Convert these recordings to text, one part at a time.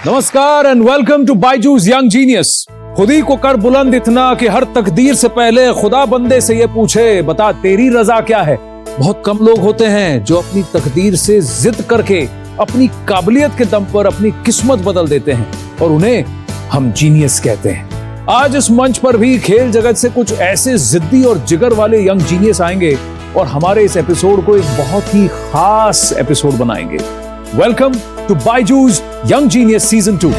नमस्कार and welcome to Byju's young genius. खुद ही को कर बुलंद इतना कि हर तकदीर से पहले खुदा बंदे से ये पूछे, बता तेरी रजा क्या है। बहुत कम लोग होते हैं जो अपनी तकदीर से जिद करके अपनी काबिलियत के दम पर अपनी किस्मत बदल देते हैं और उन्हें हम जीनियस कहते हैं। आज इस मंच पर भी खेल जगत से कुछ ऐसे जिद्दी और जिगर वाले यंग जीनियस आएंगे और हमारे इस एपिसोड को एक बहुत ही खास एपिसोड बनाएंगे। Welcome to Byju's young genius season 2।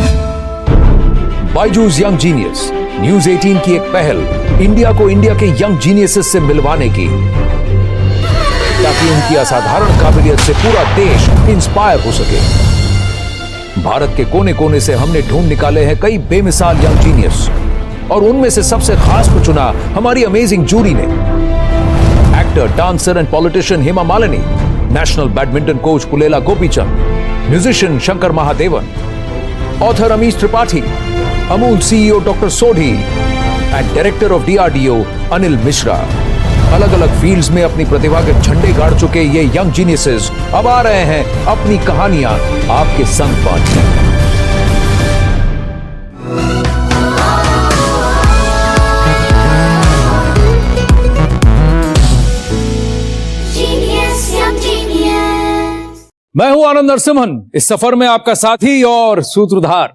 Byju's young genius news 18 की एक पहल इंडिया को इंडिया के यंग जीनियसेस से मिलवाने की, ताकि उनकी असाधारण काबिलियत से पूरा देश इंस्पायर हो सके। भारत के कोने कोने से हमने ढूंढ निकाले हैं कई बेमिसाल यंग जीनियस और उनमें से सबसे खास को चुना हमारी अमेजिंग जूरी ने। Actor, dancer and politician Hema Malini, national badminton coach Pullela Gopichand, musician Shankar Mahadevan, author Amish Tripathi, Amul CEO doctor Sodhi and director of DRDO Anil Mishra. अलग अलग फील्ड्स में अपनी प्रतिभा के झंडे गाड़ चुके ये यंग जीनियसेस अब आ रहे हैं अपनी कहानियां आपके संग बांटने। मैं हूं आनंद नरसिम्हन, इस सफर में आपका साथी और सूत्रधार।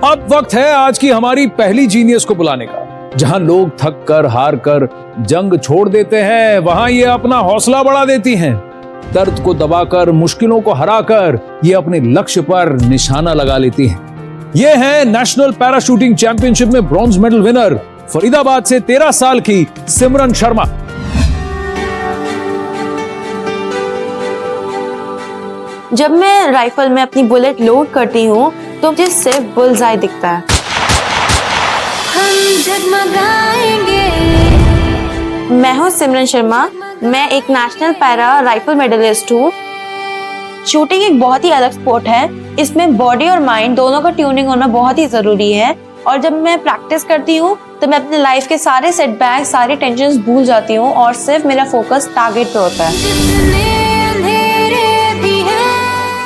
अब वक्त है आज की हमारी पहली जीनियस को बुलाने का। जहां लोग थक कर हार कर जंग छोड़ देते हैं, वहां ये अपना हौसला बढ़ा देती हैं। दर्द को दबाकर, मुश्किलों को हराकर ये अपने लक्ष्य पर निशाना लगा लेती हैं। ये है नेशनल पैराशूटिंग चैंपियनशिप में ब्रॉन्ज मेडल विनर, फरीदाबाद से 13 साल की सिमरन शर्मा। जब मैं राइफल में अपनी बुलेट लोड करती हूँ तो मुझे सिर्फ बुल्सआई दिखता है। हम जगमगाएंगे। मैं हूँ सिमरन शर्मा, मैं एक नेशनल पैरा राइफल मेडलिस्ट हूँ। शूटिंग एक बहुत ही अलग स्पोर्ट है, इसमें बॉडी और माइंड दोनों का ट्यूनिंग होना बहुत ही जरूरी है। और जब मैं प्रैक्टिस करती हूँ तो मैं अपने लाइफ के सारे सेटबैक, सारी टेंशन्स भूल जाती हूँ और सिर्फ मेरा फोकस टारगेट पे होता है।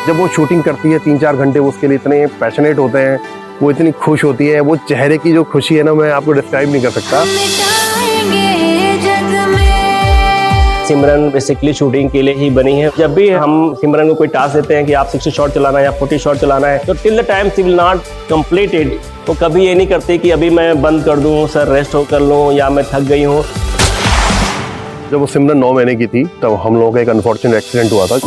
जब वो शूटिंग करती है 3-4 घंटे, वो उसके लिए इतने पैशनेट होते हैं, वो इतनी खुश होती है, वो चेहरे की जो खुशी है ना, मैं आपको डिस्क्राइब नहीं कर सकता। सिमरन बेसिकली शूटिंग के लिए ही बनी है। जब भी हम सिमरन को कोई टास्क देते हैं कि आप 60 शॉट चलाना है या 40 शॉट चलाना है, तो till the time she will not completed, वो कभी ये नहीं करती कि अभी मैं बंद कर दूं, सर रेस्ट हो कर लूं या मैं थक गई हूं। जब वो सिमरन 9 महीने की थी तब हम लोगों का एक अनफॉर्चुनेट एक्सीडेंट हुआ था,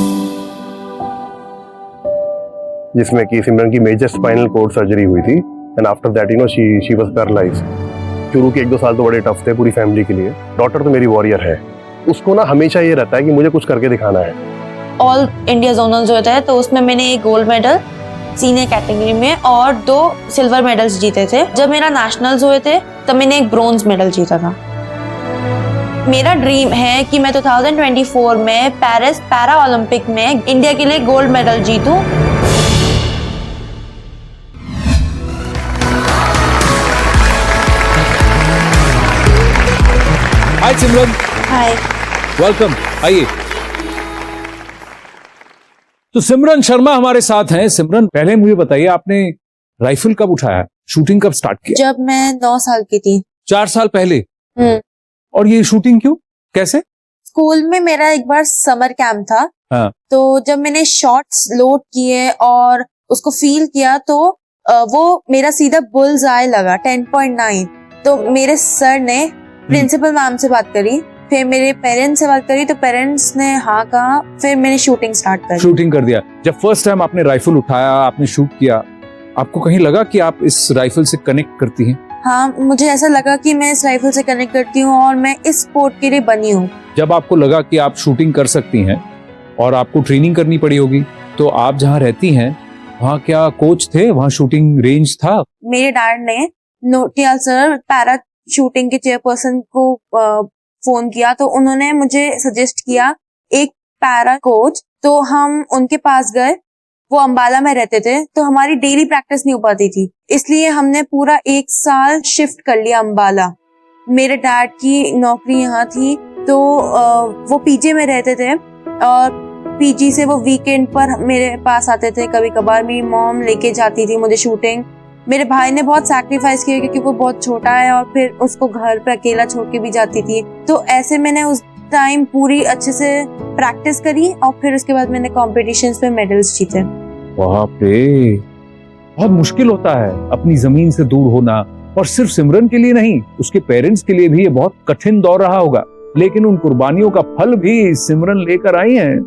जिसमें कि सिमरन की मेजर स्पाइनल कोर्ड सर्जरी हुई थी and after that she was paralysed. शुरू के 1-2 साल तो बड़े टफ थे पूरी फैमिली के लिए। डॉटर तो मेरी वॉरियर है, उसको ना हमेशा ये रहता है कि मुझे कुछ करके दिखाना है। ऑल इंडिया जोनल जो होता है तो उसमें मैंने एक गोल्ड मेडल सीनियर कैटेगरी में और 2 सिल्वर मेडल्स जीते थे। जब मेरा नेशनल्स हुए थे तब मैंने एक ब्रोंज मेडल जीता था। मेरा ड्रीम है कि मैं 2024 में पेरिस पैरा ओलंपिक में इंडिया के लिए गोल्ड मेडल जीतूं। हाय सिमरन। हाय। वेलकम, आइए। तो सिमरन शर्मा हमारे साथ हैं। सिमरन, पहले मुझे बताइए, आपने राइफल कब उठाया, शूटिंग कब स्टार्ट किया? जब मैं 9 साल की थी। 4 साल पहले। और ये शूटिंग क्यों, कैसे? स्कूल में मेरा एक बार समर कैंप था। हाँ। तो जब मैंने शॉट्स लोड किए और उसको फील किया तो वो मेरा सीधा बुल्सआई लगा 10.9। तो मेरे सर ने प्रिंसिपल मैम से बात करी, फिर मेरे पेरेंट्स से बात करी तो पेरेंट्स ने हाँ कहा, फिर मैंने शूटिंग स्टार्ट करी। शूटिंग कर दिया। जब फर्स्ट टाइम आपने राइफल उठाया, आपने शूट किया, आपको कहीं लगा कि आप इस राइफल से कनेक्ट करती हैं? हाँ, मुझे ऐसा लगा कि मैं इस राइफल से कनेक्ट करती हूँ और मैं इस स्पोर्ट के लिए बनी हूँ। जब आपको लगा कि आप शूटिंग कर सकती हैं और आपको ट्रेनिंग करनी पड़ी होगी, तो आप जहाँ रहती हैं वहाँ क्या कोच थे, वहाँ शूटिंग रेंज था? मेरे डैड ने नोटियाल सर पैरा शूटिंग के चेयरपर्सन को फोन किया तो उन्होंने मुझे सजेस्ट किया एक पैरा कोच। तो हम उनके पास गए, वो अंबाला में रहते थे, तो हमारी डेली प्रैक्टिस नहीं हो पाती थी, इसलिए हमने पूरा 1 साल शिफ्ट कर लिया अंबाला। मेरे डैड की नौकरी यहाँ थी तो वो पीजे में रहते थे और पीजी से वो वीकेंड पर मेरे पास आते थे, कभी कभार मेरी मॉम लेके जाती थी मुझे शूटिंग। मेरे भाई ने बहुत सैक्रिफाइस किया क्योंकि वो बहुत छोटा है और फिर उसको घर पे अकेला छोड़ के भी जाती थी। तो ऐसे मैंने उस टाइम पूरी अच्छे से प्रैक्टिस करी और फिर उसके बाद मैंने कॉम्पिटिशन्स में मेडल्स जीते। बाप रे, बहुत मुश्किल होता है अपनी जमीन से दूर होना, और सिर्फ सिमरन के लिए नहीं, उसके पेरेंट्स के लिए भी ये बहुत कठिन दौर रहा होगा, लेकिन उन कुर्बानियों का फल भी सिमरन लेकर आई हैं।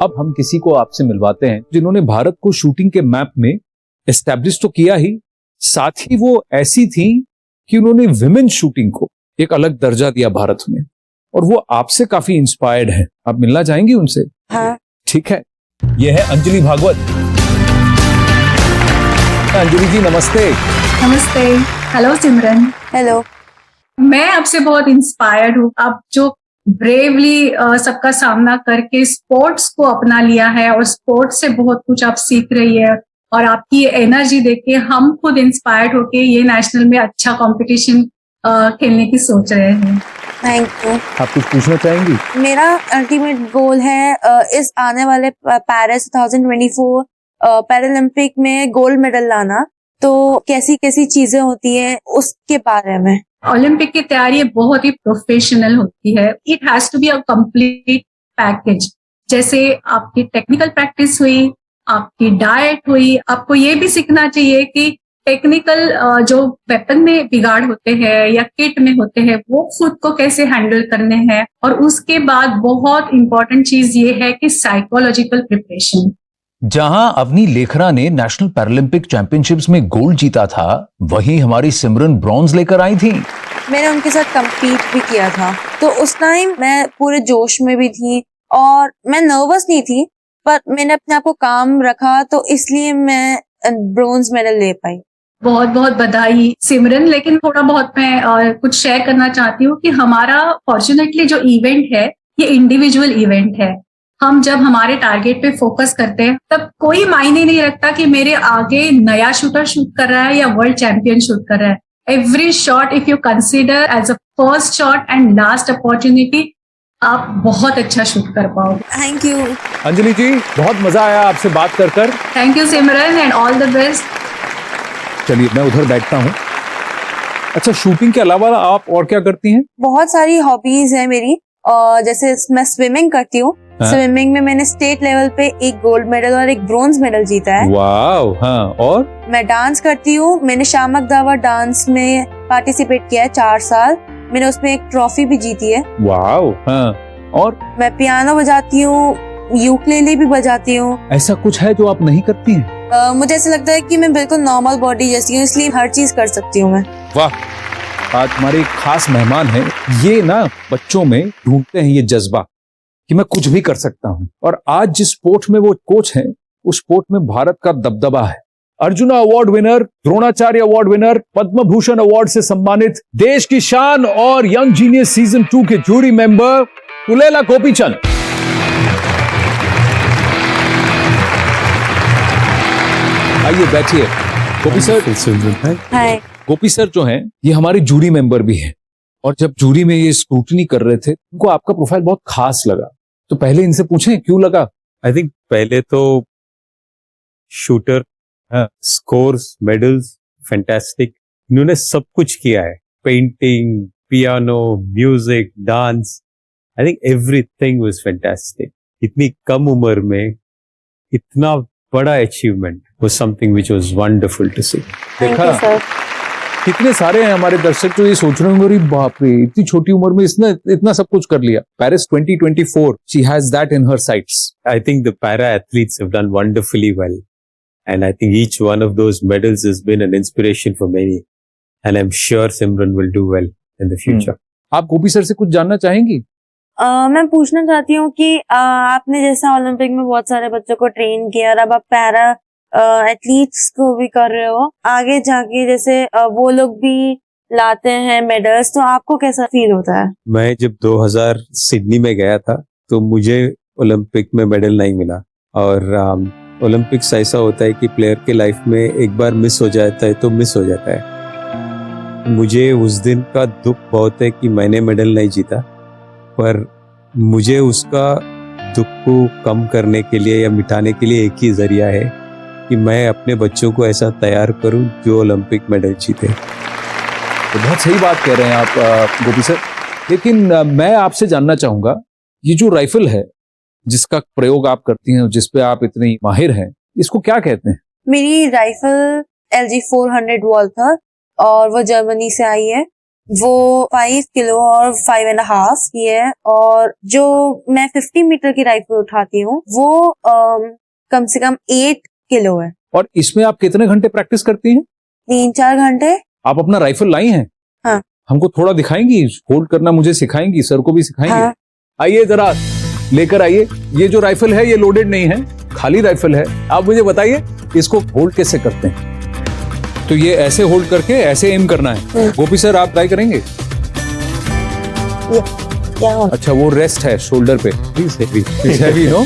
अब हम किसी को आपसे मिलवाते हैं जिन्होंने भारत को शूटिंग के मैप में एस्टैब्लिश तो किया ही, साथ ही वो ऐसी थी कि उन्होंने विमेन शूटिंग को एक अलग दर्जा दिया भारत में, और वो आपसे काफी इंस्पायर्ड हैं। आप मिलना चाहेंगी उनसे? हाँ। ठीक है, ये है अंजलि भागवत। अंजलि जी नमस्ते। नमस्ते। हेलो सिमरन। हेलो। मैं आपसे बहुत इंस्पायर्ड हूँ। आप जो ब्रेवली सबका सामना करके स्पोर्ट्स को अपना लिया है और स्पोर्ट्स से बहुत कुछ आप सीख रही है, और आपकी एनर्जी देख के हम खुद इंस्पायर्ड होके ये नेशनल में अच्छा कंपटीशन खेलने की सोच रहे हैं। Thank you. आप कुछ पूछना चाहेंगी? मेरा अल्टीमेट गोल है इस आने वाले पेरिस 2024 पैरालंपिक में गोल्ड मेडल लाना। तो कैसी कैसी चीजें होती हैं उसके बारे में। ओलंपिक की तैयारी बहुत ही प्रोफेशनल होती है। It has to be a complete package. जैसे आपकी टेक्निकल प्रैक्टिस हुई, आपकी डाइट हुई, आपको ये भी सीखना चाहिए कि टेक्निकल जो वेपन में बिगाड़ होते हैं या किट में होते हैं वो खुद को कैसे हैंडल करने हैं। और उसके बाद बहुत इंपॉर्टेंट चीज ये है कि साइकोलॉजिकल प्रिपरेशन। जहां अवनी लेखरा ने नेशनल पैरालंपिक चैंपियनशिप्स में गोल्ड जीता था, वहीं हमारी सिमरन ब्रॉन्ज लेकर आई थी। मैंने उनके साथ कम्पीट भी किया था, तो उस टाइम मैं पूरे जोश में भी थी और मैं नर्वस नहीं थी, पर मैंने अपने आप को काम रखा, तो इसलिए मैं ब्रॉन्ज मेडल ले पाई। बहुत बहुत बधाई सिमरन। लेकिन थोड़ा बहुत मैं कुछ शेयर करना चाहती हूँ कि हमारा फॉर्चुनेटली जो इवेंट है ये इंडिविजुअल इवेंट है। हम जब हमारे टारगेट पे फोकस करते हैं तब कोई मायने नहीं रखता कि मेरे आगे नया शूटर शूट कर रहा है या वर्ल्ड चैंपियन शूट कर रहा है। Every shot if you consider as a first shot and last opportunity, आप बहुत अच्छा शूट कर पाओगे। थैंक यू अंजलि जी, बहुत मजा आया आपसे बात कर। Thank you Simran and all the best. चलिए मैं उधर बैठता हूँ। अच्छा, शूटिंग के अलावा आप और क्या करती हैं? बहुत सारी हॉबीज है मेरी, जैसे मैं स्विमिंग करती हूँ। स्विमिंग में मैंने स्टेट लेवल पे एक गोल्ड मेडल और एक ब्रोंज मेडल जीता है। वाव, हाँ। और मैं डांस करती हूँ। मैंने शामक दावा डांस में पार्टिसिपेट किया है 4 साल। मैंने उसमें एक ट्रॉफी भी जीती है। वाव, हाँ। और मैं पियानो बजाती हूँ, यूकेलेले भी बजाती हूँ। ऐसा कुछ है जो आप नहीं करती हैं? मुझे ऐसा लगता है कि मैं बिल्कुल नॉर्मल बॉडी जैसी हूँ, इसलिए हर चीज कर सकती हूँ मैं। वाह, आज हमारे एक खास मेहमान हैं। ये ना बच्चों में ढूंढते हैं ये जज्बा कि मैं कुछ भी कर सकता हूँ, और आज जिस स्पोर्ट में वो कोच हैं, उस स्पोर्ट में भारत का दबदबा है। Arjuna award winner, Dronacharya award winner, Padma Bhushan award से सम्मानित, देश की शान और यंग जीनियस सीजन 2 के जूरी मेंबर पुलेला गोपीचंद। आइए बैठिए। गोपी सर। हाय। गोपी सर जो हैं, ये हमारे जूरी मेंबर भी हैं, और जब जूरी में ये स्क्रूटनी कर रहे थे, उनको आपका प्रोफाइल बहुत खास लगा। तो पहले इनसे पूछें क्यों लगा? आई थिंक पहले तो शूटर, स्कोर्स, मेडल्स, फैंटास्टिक। इन्होंने सब कुछ किया है, painting, piano, music, dance. I think everything was fantastic. इतनी कम उम्र में इतना बड़ा achievement was something which was wonderful to see. देखा, कितने सारे हैं हमारे दर्शक जो ये सोच रहे होंगे, बाप रे, इतनी छोटी उम्र में इसने इतना सब कुछ कर लिया। Paris 2024, she has that in her sights. I think the para athletes have done wonderfully well, and I think each one of those medals has been an inspiration for many, and I'm sure Simran will do well in the future. आप गोपी sir से कुछ जानना चाहेंगी? मैं पूछना चाहती हूँ कि आपने जैसा ओलंपिक में बहुत सारे बच्चों को ट्रेन किया और अब आप पैरा एथलीट्स को भी कर रहे हो, आगे जाके जैसे वो लोग भी लाते हैं मेडल्स, तो आपको कैसा फील होता है? मैं जब 2000 सिडनी में गया था तो मुझे ओलंपिक में मेडल नहीं मिला, और ओलंपिक्स ऐसा होता है कि प्लेयर के लाइफ में एक बार मिस हो जाता है तो मिस हो जाता है। मुझे उस दिन का दुख बहुत है कि मैंने मेडल नहीं जीता, पर मुझे उसका दुख को कम करने के लिए या मिटाने के लिए एक ही जरिया है कि मैं अपने बच्चों को ऐसा तैयार करूं जो ओलंपिक मेडल जीते। तो बहुत सही बात कह रहे हैं आप गोपी सर, लेकिन मैं आपसे जानना चाहूंगा ये जो राइफल है जिसका प्रयोग आप करती हैं, जिस पे आप इतनी माहिर हैं, इसको क्या कहते हैं? मेरी राइफल LG 400 वॉल्थर और वो जर्मनी से आई है। वो 5 किलो और 5.5 की है। और जो मैं 50 मीटर की राइफल उठाती हूँ वो कम से कम 8 किलो है। और इसमें आप कितने घंटे प्रैक्टिस करती हैं? 3-4 घंटे। आप अपना राइफल लाई हैं? हाँ। हमको थोड़ा दिखाएंगी, होल्ड करना मुझे सिखाएंगी, सर को भी सिखाएंगी? हाँ। आइए जरा लेकर आइए। ये जो राइफल है ये लोडेड नहीं है, खाली राइफल है। आप मुझे बताइए इसको होल्ड कैसे करते हैं? तो ये ऐसे होल्ड करके ऐसे एम करना है। गोपी सर आप ट्राई करेंगे? क्या हो? अच्छा वो रेस्ट है शोल्डर पे। Heavy no.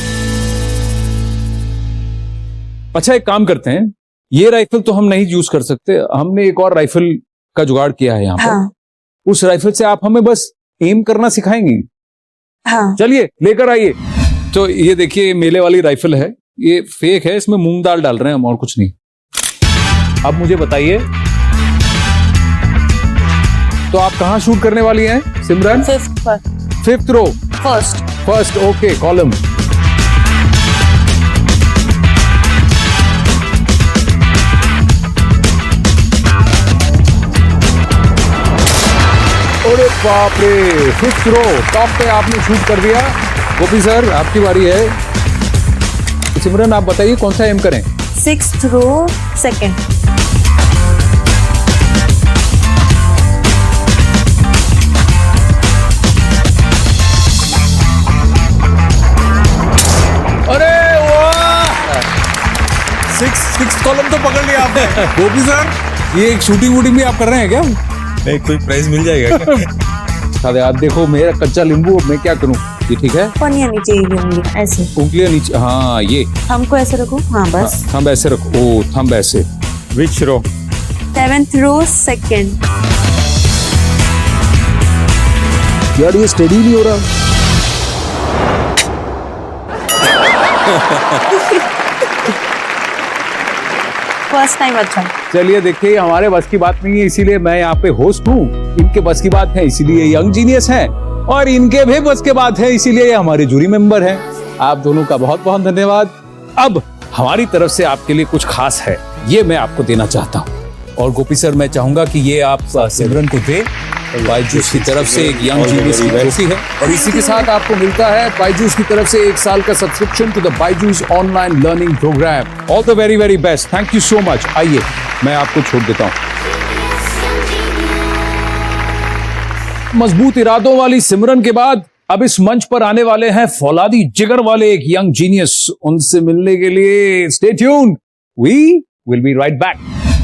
अच्छा एक काम करते हैं, ये राइफल तो हम नहीं यूज कर सकते, हमने एक और राइफल का जुगाड़ किया है यहाँ हाँ। पर। उस राइफल से आप हमें बस एम करना सिखाएंगी? हाँ। चलिए लेकर आइए। तो ये देखिए मेले वाली राइफल है, ये फेक है, इसमें मूंग दाल डाल रहे हैं हम और कुछ नहीं। अब मुझे बताइए तो आप कहां शूट करने वाली हैं Simran? 5th row. First okay column. अरे बाप रे, 5th रो टॉप पे आपने शूट कर दिया। गोपी सर आपकी बारी है। सिमरन आप बताइए कौन सा एम करें? 6th रो 2nd। अरे वाह, 6th कॉलम तो पकड़ लिया आपने। गोपी सर ये एक शूटिंग वूटिंग भी आप कर रहे हैं क्या? नहीं, कोई प्राइज मिल जाएगा क्या? अरे आप देखो मेरा कच्चा नींबू, मैं क्या करूं? ये ठीक है? उंगलियां नीचे ही होंगी ऐसे। उंगलियां नीचे, हाँ ये हमको ऐसे रखो। हाँ बस। थंब ऐसे रखो। ओ थंब ऐसे। विच रो? 7th रो 2nd। यार ये स्टेडी नहीं हो रहा। फर्स्ट टाइम अच्छा। चलिए देखिए हमारे बस की बात नहीं है, इसीलिए मैं यहाँ पे होस्ट हूँ। इनके बस की बात है इसीलिए यंग जीनियस हैं, और इनके भी बस के बात है इसीलिए ये हमारे जूरी मेंबर हैं। आप दोनों का बहुत बहुत धन्यवाद। अब हमारी तरफ से आपके लिए कुछ खास है, ये मैं आपको देना चाहता हूँ। और गोपी सर मैं चाहूंगा कि ये आप सिमरन को दे। बायजूस की तरफ से एक यंग जीनियस की ट्रॉफी है, और इसी के साथ आपको मिलता है बायजूस की तरफ से 1 साल का subscription to the Byju's online learning programme. All the very very best, thank you so much. आइए मैं आपको छोड़ देता हूँ। मजबूत इरादों वाली सिमरन के बाद अब इस मंच पर आने वाले हैं फौलादी जिगर वाले एक यंग जीनियस। उनसे मिलने के लिए stay tuned, we will be right back.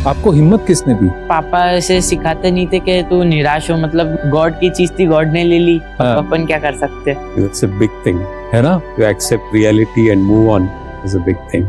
आपको हिम्मत किसने दी? पापा ऐसे सिखाते नहीं थे कि तू निराश हो, मतलब गॉड की चीज थी, गॉड ने ले ली, हाँ। अपन क्या कर सकते? It's a big thing. है ना? To accept reality and move on is a big thing.